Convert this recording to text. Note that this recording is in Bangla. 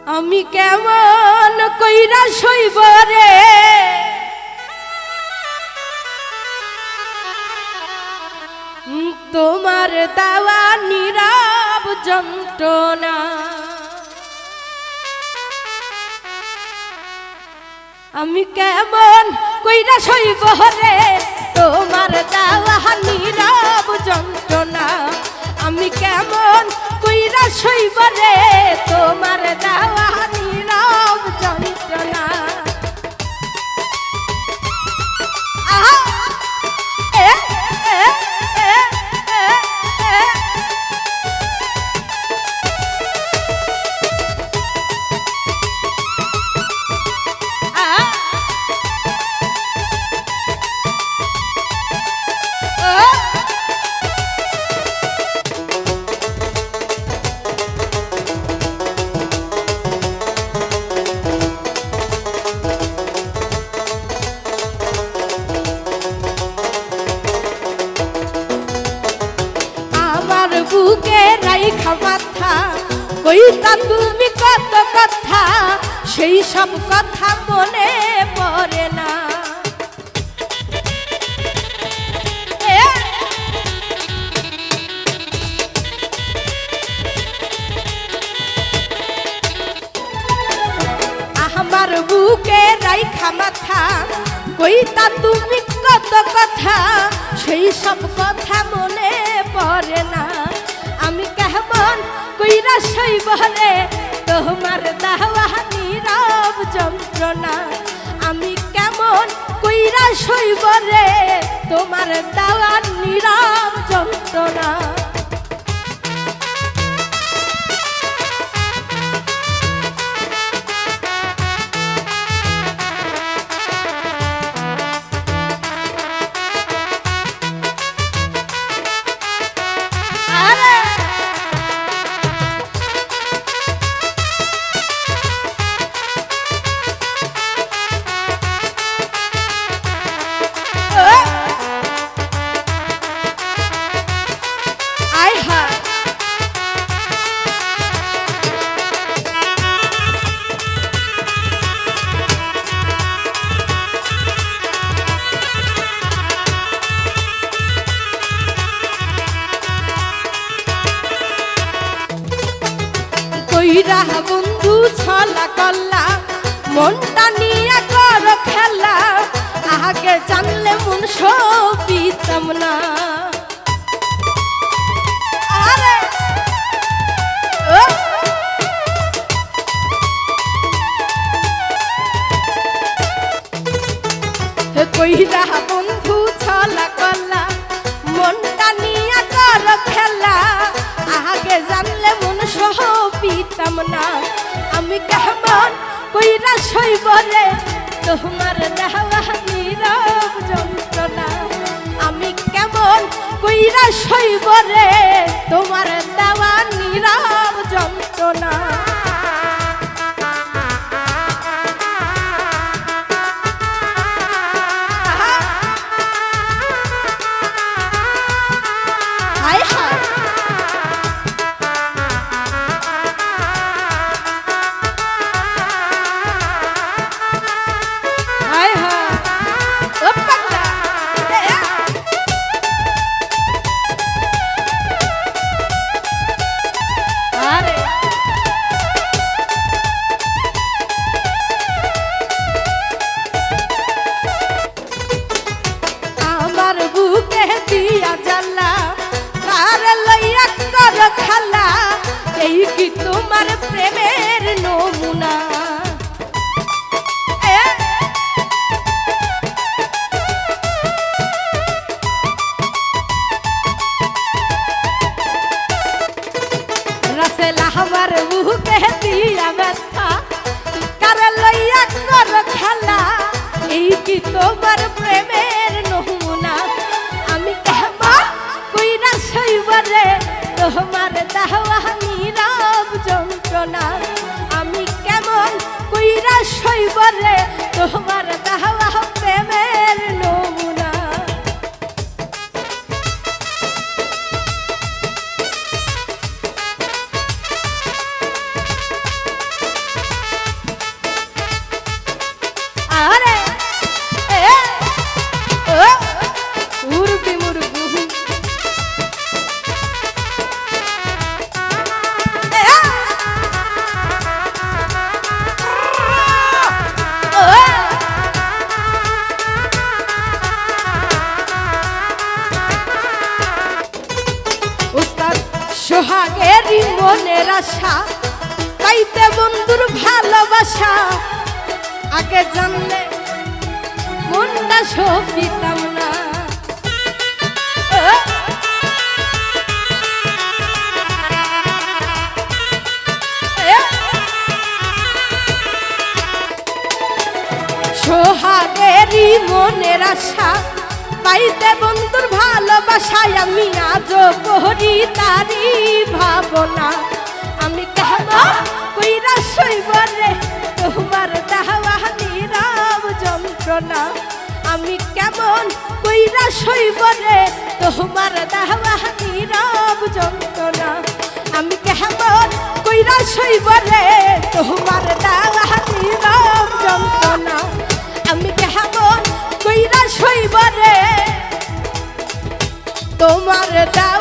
আমি কেমন কইরা সইব রে তোমার দেওয়া নীরব যন্ত্রণা। আমি কেমন কইরা সইব রে তোমার দেওয়া নীরব যন্ত্রণা। আমি কেমন কইরা সইব রে তোমার দেওয়া নীরব যন্ত্রণা। বুকে রাইখা মাথা কইতা তুমি কত কথা, সেই সব কথা মনে পড়ে না। আমার বুকে রাইখা মাথা কইতা তুমি কত কথা, সেই সব কথা মনে পড়ে না। আমি কেমন কইরা সইব রে তোমার দেওয়া নীরব যন্ত্রণা। আমি কেমন কইরা সইব রে তোমার দেওয়া নীরব যন্ত্রণা। কইরা বন্ধু ছলা কল্লা মনটা নিয়ে কর খেলা, আগে জানলে মন সবিতাম না। কইরা বন্ধু ছলা কল্লা মনটা নিয়ে কর খেলা, আগে জানলে মন সবিতাম না। আমি কেমন কইরা সইব রে তোমার দেওয়া নীরব যন্ত্রণা। আমি কেমন কইরা সইব রে তোমার দেওয়া নীরব যন্ত্রণা। বুকে দিয়া জ্বালা কার লইয়া কর খালা, এই কি তোমার প্রেমের নমুনা। রাসেল আমার বুকে দিয়া ব্যথা কার লইয়া কর খালা, এই কি তোমার প্রেমের নমুনা। আমি কেমন কইরা সইব রে তোমার দেওয়া নীরব যন্ত্রণা। আমি কেমন কইরা সইব রে তোমার দেওয়া প্রেমের নমুনা। আগে জানলে মনটা সপিতাম না। সোহাগেরই মনের আশা পাইতে বন্ধুর ভালোবাসায় আমি আজও করি তারি ভাবনা। আমি কেমন কইরা সইব রে তোমার দেওয়া নীরব যন্ত্রণা। আমি কেমন কইরা সইব রে তোমার দেওয়া নীরব যন্ত্রণা। আমি কেমন কইরা সইব রে তোমার দেওয়া নীরব যন্ত্রণা। আমি কেমন কইরা সইব রে তোমার দেওয়া